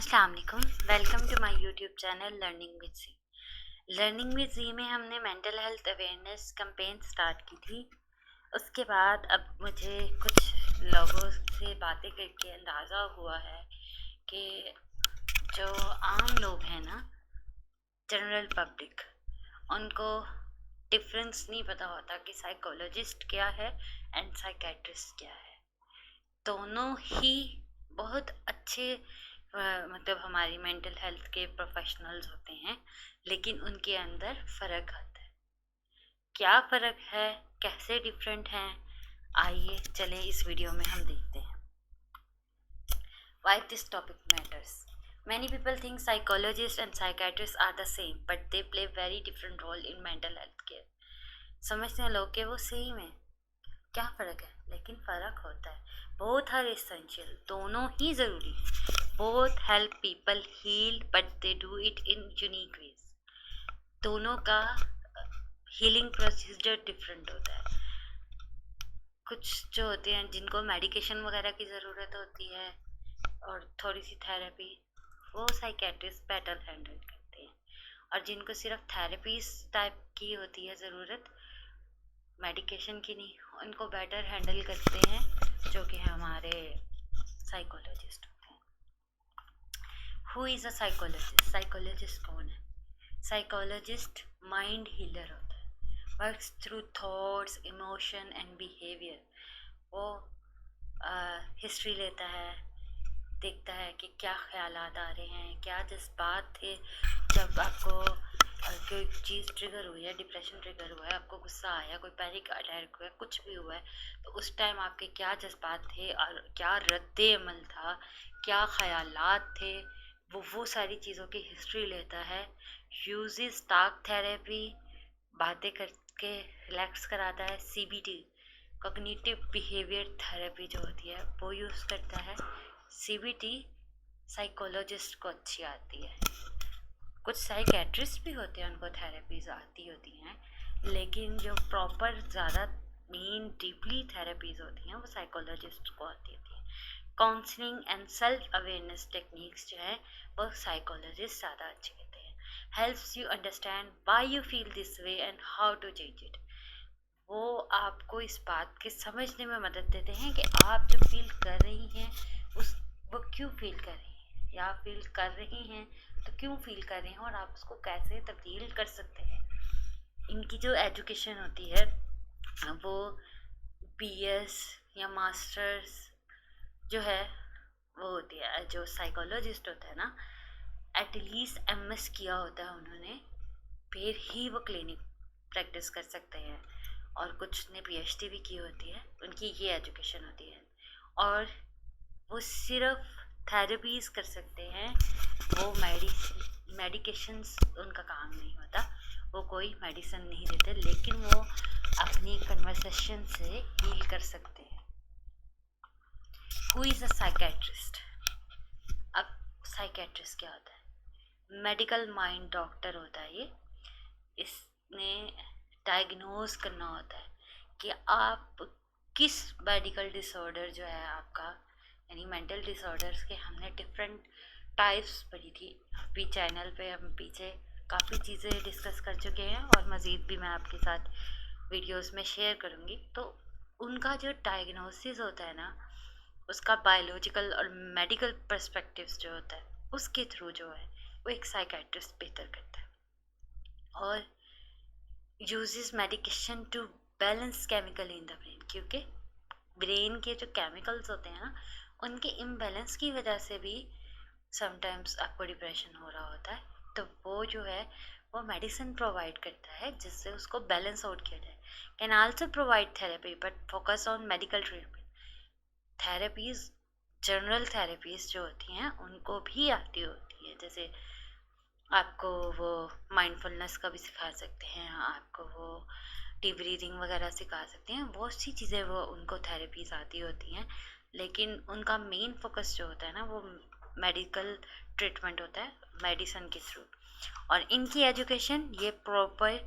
अस्सलाम वालेकुम। Welcome to my YouTube channel learning with G. Learning with G में हमने mental health awareness campaign start की थी। उसके बाद अब मुझे कुछ लोगों से बातें करके अंदाज़ा हुआ है कि जो आम लोग हैं ना, जनरल पब्लिक, उनको डिफरेंस नहीं पता होता कि साइकोलॉजिस्ट क्या है एंड साइकेट्रिस्ट क्या है। दोनों ही बहुत अच्छे मतलब हमारी मेंटल हेल्थ के प्रोफेशनल्स होते हैं, लेकिन उनके अंदर फ़र्क आता है। क्या फ़र्क है, कैसे डिफरेंट हैं, आइए चलें इस वीडियो में हम देखते हैं। Why this topic matters. Many people think psychologists and psychiatrists are the same, but they play very different role in mental health care. समझते हैं लोग कि वो सेम है, क्या फ़र्क है, लेकिन फ़र्क होता है। बोथ आर एसेंशियल, दोनों ही ज़रूरी है। Both help people heal but they do it in unique ways. दोनों का हीलिंग प्रोसीजर डिफरेंट होता है। कुछ जो होते हैं जिनको मेडिकेशन वगैरह की ज़रूरत होती है और थोड़ी सी थेरेपी, वो साइकेट्रिस्ट बेटर हैंडल करते हैं। और जिनको सिर्फ थेरेपीज टाइप की होती है ज़रूरत, मेडिकेशन की नहीं, उनको बेटर हैंडल करते हैं जो कि हमारे साइकोलॉजिस्ट होते हैं। Who is a psychologist? Psychologist कौन है? साइकोलॉजिस्ट माइंड हीलर होता है, works through thoughts, emotion and behaviour. वो हिस्ट्री लेता है, देखता है कि क्या ख्यालात आ रहे हैं, क्या जज्बात थे जब आपको कोई चीज़ ट्रिगर हुई है, डिप्रेशन ट्रिगर हुआ है, आपको गुस्सा आया, कोई पैनिक अटैक हुआ है, कुछ भी हुआ है, तो उस टाइम आपके क्या जज्बात थे और क्या रद्द अमल था, क्या ख्यालात थे, वो सारी चीज़ों की हिस्ट्री लेता है। यूजेस टॉक थेरेपी, बातें करके रिलैक्स कराता है। सीबीटी, कॉग्निटिव बिहेवियर थेरेपी जो होती है वो यूज़ करता है। सीबीटी साइकोलॉजिस्ट को अच्छी आती है। कुछ साइकेट्रिस्ट भी होते हैं, उनको थेरेपीज आती होती हैं, लेकिन जो प्रॉपर ज़्यादा मेन डीपली थेरेपीज होती हैं वो साइकोलॉजिस्ट को आती होती हैं। Counselling and self awareness techniques जो है वो साइकोलॉजिस्ट ज़्यादा अच्छे होते हैं। Helps you understand why you feel this way and how to change it. वो आपको इस बात के समझने में मदद देते हैं कि आप जो फील कर रही हैं उस वो क्यों फील कर रही हैं, या फील कर रही हैं तो क्यों फील कर रहे हैं और आप उसको कैसे तब्दील कर सकते हैं। इनकी जो एजुकेशन होती है वो बीएस या मास्टर्स जो है वो होती है। जो साइकोलॉजिस्ट होता है ना, एटलीस्ट एमएस किया होता है उन्होंने, फिर ही वो क्लिनिक प्रैक्टिस कर सकते हैं। और कुछ ने पीएचडी भी की होती है, उनकी ये एजुकेशन होती है। और वो सिर्फ थेरेपीज कर सकते हैं, वो मेडिकेशंस उनका काम नहीं होता, वो कोई मेडिसिन नहीं देते, लेकिन वो अपनी कन्वर्सेशन से हील कर सकते हैं। Who is a psychiatrist? अब साइकेट्रिस्ट क्या होता है? मेडिकल माइंड डॉक्टर होता है ये। इसने डायग्नोज करना होता है कि आप किस मेडिकल डिसऑर्डर जो है आपका, यानी मेंटल डिसऑर्डर्स के हमने डिफरेंट टाइप्स पढ़ी थी। अभी चैनल पे हम पीछे काफ़ी चीज़ें डिस्कस कर चुके हैं और मज़ीद भी मैं आपके साथ वीडियोस में शेयर करूँगी। तो उनका जो डायग्नोसिस होता है ना, उसका बायोलॉजिकल और मेडिकल पर्सपेक्टिव्स जो होता है उसके थ्रू जो है वो एक साइकेट्रिस्ट बेहतर करता है। और uses medication to balance chemical in the brain, क्योंकि ब्रेन के जो केमिकल्स होते हैं ना, उनके इम्बैलेंस की वजह से भी समटाइम्स आपको डिप्रेशन हो रहा होता है। तो वो जो है वो मेडिसिन प्रोवाइड करता है जिससे उसको बैलेंस आउट किया जाए। Can also provide therapy but focus on medical treatment. Therapies, general therapies जो होती हैं उनको भी आती होती है, जैसे आपको वो माइंडफुलनेस का भी सिखा सकते हैं, आपको वो डीप ब्रीदिंग वगैरह सिखा सकते हैं, बहुत सी चीज़ें वो उनको थेरेपीज आती होती हैं, लेकिन उनका मेन फोकस जो होता है ना वो मेडिकल ट्रीटमेंट होता है मेडिसिन के थ्रू। और इनकी एजुकेशन ये प्रॉपर,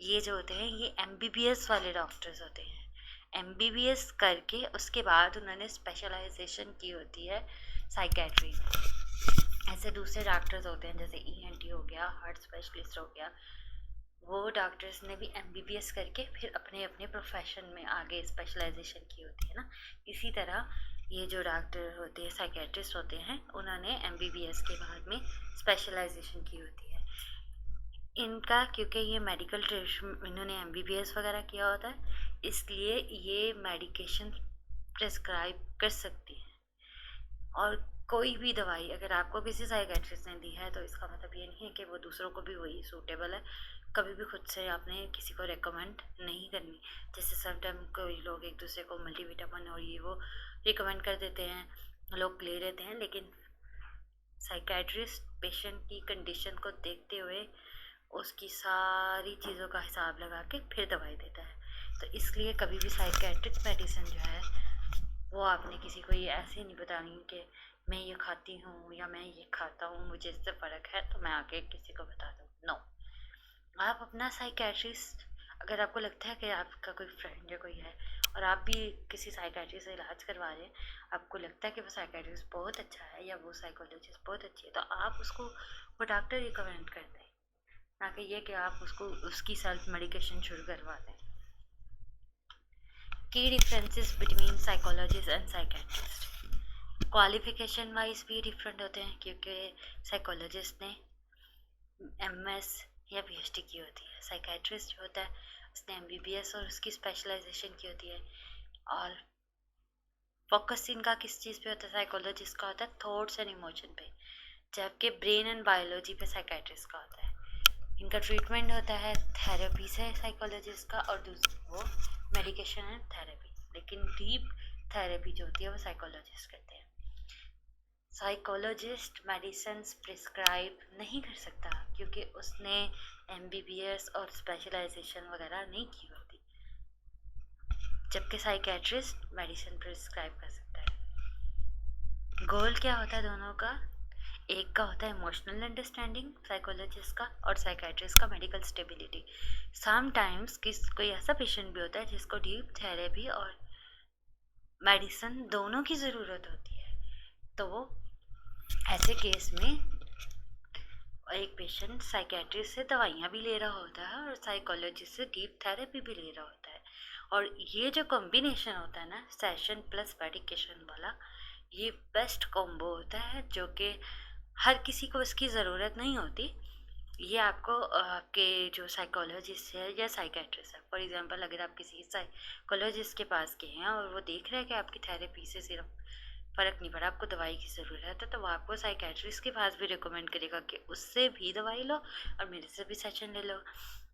ये जो होते हैं ये एमबीबीएस वाले डॉक्टर्स होते हैं। एमबीबीएस करके उसके बाद उन्होंने स्पेशलाइजेशन की होती है साइकेट्री में। ऐसे दूसरे डॉक्टर्स होते हैं जैसे ईएनटी हो गया, हार्ट स्पेशलिस्ट हो गया, वो डॉक्टर्स ने भी एमबीबीएस करके फिर अपने अपने प्रोफेशन में आगे स्पेशलाइजेशन की होती है ना। इसी तरह ये जो डॉक्टर होते हैं, साइकेट्रिस्ट होते हैं, उन्होंने एमबीबीएस के बाद में स्पेशलाइजेशन की होती है। इनका क्योंकि ये मेडिकल ट्रेडिशन, इन्होंने एमबीबीएस वगैरह किया होता है, इसलिए ये मेडिकेशन प्रेस्क्राइब कर सकती है। और कोई भी दवाई अगर आपको किसी साइकेट्रिस्ट ने दी है तो इसका मतलब ये नहीं है कि वो दूसरों को भी वही सूटेबल है। कभी भी खुद से आपने किसी को रेकमेंड नहीं करनी। जैसे समटाइम कोई लोग एक दूसरे को मल्टीविटामिन और ये वो रिकमेंड कर देते हैं, लोग ले लेते हैं, लेकिन साइकेट्रिस्ट पेशेंट की कंडीशन को देखते हुए उसकी सारी चीज़ों का हिसाब लगा के फिर दवाई देता है। तो इसलिए कभी भी साइकेट्रिक मेडिसिन जो है वो आपने किसी को ये ऐसे नहीं बतानी कि मैं ये खाती हूँ या मैं ये खाता हूँ, मुझे इससे फ़र्क है तो मैं आके किसी को बता दूँ। नो, आप अपना साइकेट्रिस्ट, अगर आपको लगता है कि आपका कोई फ्रेंड या कोई है और आप भी किसी साइकेट्रिस्ट से इलाज करवा रहे हैं, आपको लगता है कि वो साइकेट्रिस्ट बहुत अच्छा है या वो साइकोलॉजिस्ट बहुत अच्छी है, तो आप उसको वो डॉक्टर रिकमेंड कर दें, ना कि ये कि आप उसको उसकी सेल्फ मेडिकेशन शुरू करवा दें। की differences between psychologist and psychiatrist, qualification wise भी डिफरेंट होते हैं, क्योंकि साइकोलॉजिस्ट ने एमएस या पीएचडी की होती है, साइकेट्रिस्ट जो होता है उसने एमबीबीएस और उसकी स्पेशलाइजेशन की होती है। और फोकस इनका किस चीज़ पे होता है, साइकोलॉजिस्ट का होता है थॉट्स एंड इमोशन पे, जबकि ब्रेन एंड बायोलॉजी पे साइकेट्रिस्ट का होता है। इनका ट्रीटमेंट होता है थेरेपी से साइकोलॉजिस्ट का, और दूसरा वो मेडिकेशन एंड थेरेपी, लेकिन डीप थेरेपी जो होती है वो साइकोलॉजिस्ट करते हैं। साइकोलॉजिस्ट मेडिसिन प्रिस्क्राइब नहीं कर सकता क्योंकि उसने एमबीबीएस और स्पेशलाइजेशन वगैरह नहीं की होती, जबकि साइकेट्रिस्ट मेडिसिन प्रिस्क्राइब कर सकता है। गोल क्या होता है दोनों का, एक का होता है इमोशनल अंडरस्टैंडिंग साइकोलॉजिस्ट का, और साइकेट्रिस्ट का मेडिकल स्टेबिलिटी। समटाइम्स कोई ऐसा पेशेंट भी होता है जिसको डीप थेरेपी और मेडिसिन दोनों की ज़रूरत होती है, तो वो ऐसे केस में एक पेशेंट साइकेट्रिस्ट से दवाइयाँ भी ले रहा होता है और साइकोलॉजिस्ट से डीप थेरेपी भी ले रहा होता है, और ये जो कॉम्बिनेशन होता है ना, सेशन प्लस मेडिकेशन वाला, ये बेस्ट कॉम्बो होता है जो कि हर किसी को इसकी ज़रूरत नहीं होती। ये आपको आपके जो साइकोलॉजिस्ट है या साइकेट्रिस्ट है, फॉर एग्जांपल अगर आप किसी साइकोलॉजिस्ट के पास गए हैं और वो देख रहे हैं कि आपकी थेरेपी से सिर्फ फ़र्क नहीं पड़ा, आपको दवाई की ज़रूरत है, तो वो आपको साइकेट्रिस्ट के पास भी रिकमेंड करेगा कि उससे भी दवाई लो और मेरे से भी सेशन ले लो।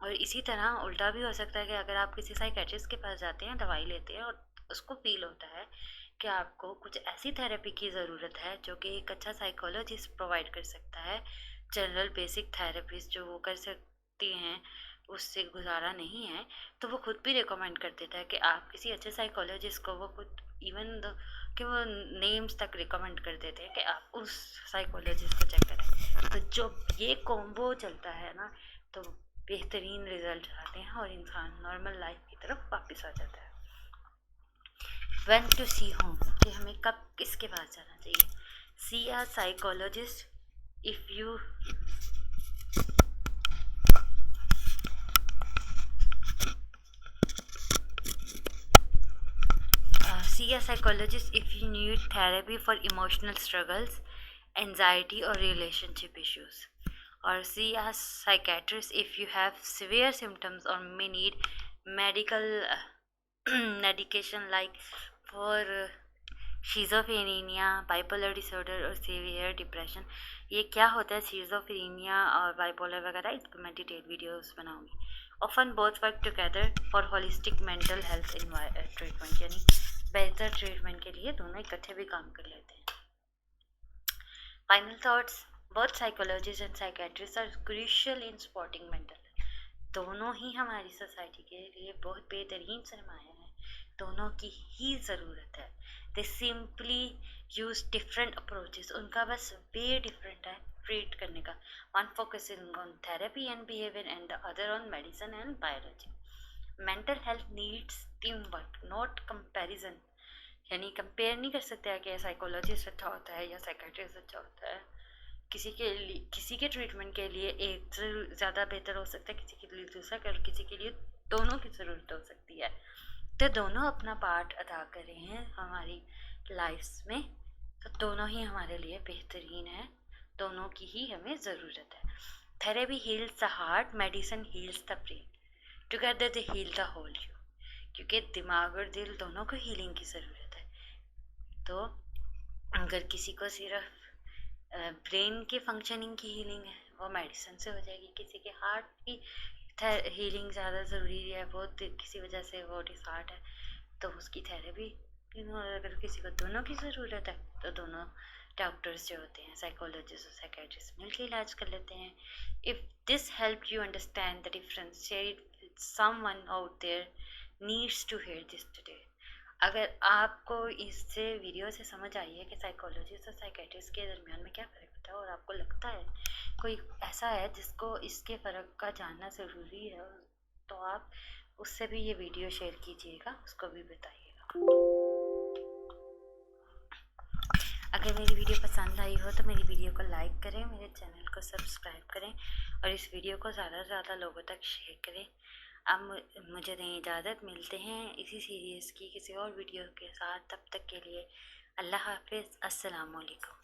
और इसी तरह उल्टा भी हो सकता है कि अगर आप किसी साइकेट्रिस्ट के पास जाते हैं, दवाई लेते हैं और उसको फील होता है कि आपको कुछ ऐसी थेरेपी की ज़रूरत है जो कि एक अच्छा साइकोलॉजिस्ट प्रोवाइड कर सकता है, जनरल बेसिक थेरेपीज जो वो कर सकती हैं उससे गुजारा नहीं है, तो वो खुद भी रिकमेंड कर देता है कि आप किसी अच्छे साइकोलॉजिस्ट को, वो खुद इवन कि वो नेम्स तक रिकमेंड कर देते हैं कि आप उस साइकोलॉजिस्ट को चेक करें। तो जो ये कॉम्बो चलता है ना, तो बेहतरीन रिजल्ट आते हैं और इंसान नॉर्मल लाइफ की तरफ वापस आ जाता है। व्हेन टू सी होम, कि हमें कब किसके पास जाना चाहिए। See a psychologist if you see a psychologist if you need therapy for emotional struggles, anxiety, or relationship issues. Or see a psychiatrist if you have severe symptoms or may need medical medication like for schizophrenia, bipolar disorder और severe depression. ये क्या होता है schizophrenia और bipolar वगैरह, इस पर मैं डिटेल वीडियोस बनाऊंगी। Often both work together for holistic mental health treatment, यानी बेहतर ट्रीटमेंट के लिए दोनों इकट्ठे भी काम कर लेते हैं। Final thoughts, both psychologist and psychiatrist are crucial in supporting mental health. दोनों ही हमारी सोसाइटी के लिए बहुत बेहतरीन सरमाया है, दोनों की ही ज़रूरत है। दे सिंपली यूज डिफरेंट अप्रोचेस, उनका बस वे डिफरेंट है ट्रीट करने का। One focusing on therapy and behaviour and the other on medicine and biology. Mental health needs team work not comparison, यानी कंपेयर नहीं कर सकते हैं कि साइकोलॉजिस्ट अच्छा होता है या साइकेट्रिस्ट अच्छा होता है, किसी के ट्रीटमेंट के लिए एक से ज़्यादा बेहतर हो सकता है, किसी के लिए दूसरा, और किसी के लिए दोनों की ज़रूरत हो सकती है। तो दोनों अपना पार्ट अदा कर रहे हैं हमारी लाइफ्स में, तो दोनों ही हमारे लिए बेहतरीन है, दोनों की ही हमें ज़रूरत है। Therapy heals the heart, medicine heals the brain, together they heal the whole you. क्योंकि दिमाग और दिल दोनों को हीलिंग की ज़रूरत है। तो अगर किसी को सिर्फ ब्रेन के फंक्शनिंग की हीलिंग है, वो मेडिसिन से हो जाएगी। किसी के हार्ट की हीलिंग ज़्यादा ज़रूरी है, वो किसी वजह से वो डिसहार्ट है, तो उसकी थेरेपी। अगर किसी को दोनों की ज़रूरत है तो दोनों डॉक्टर्स जो होते हैं, साइकोलॉजिस्ट और साइकेट्रिस्ट, मिलकर इलाज कर लेते हैं। If this help you understand the difference, share it with someone out there needs to hear this today. अगर आपको इससे वीडियो से समझ आई है कि साइकोलॉजिस्ट और साइकेट्रिस्ट के दरमियान में क्या फ़र्क होता है, और आपको लगता है कोई ऐसा है जिसको इसके फ़र्क का जानना ज़रूरी है, तो आप उससे भी ये वीडियो शेयर कीजिएगा, उसको भी बताइएगा। अगर मेरी वीडियो पसंद आई हो तो मेरी वीडियो को लाइक करें, मेरे चैनल को सब्सक्राइब करें और इस वीडियो को ज़्यादा से ज़्यादा लोगों तक शेयर करें। अब मुझे दें इजाज़त, मिलते हैं इसी सीरीज़ की किसी और वीडियो के साथ। तब तक के लिए अल्लाह हाफ़िज़, अस्सलाम वालेकुम।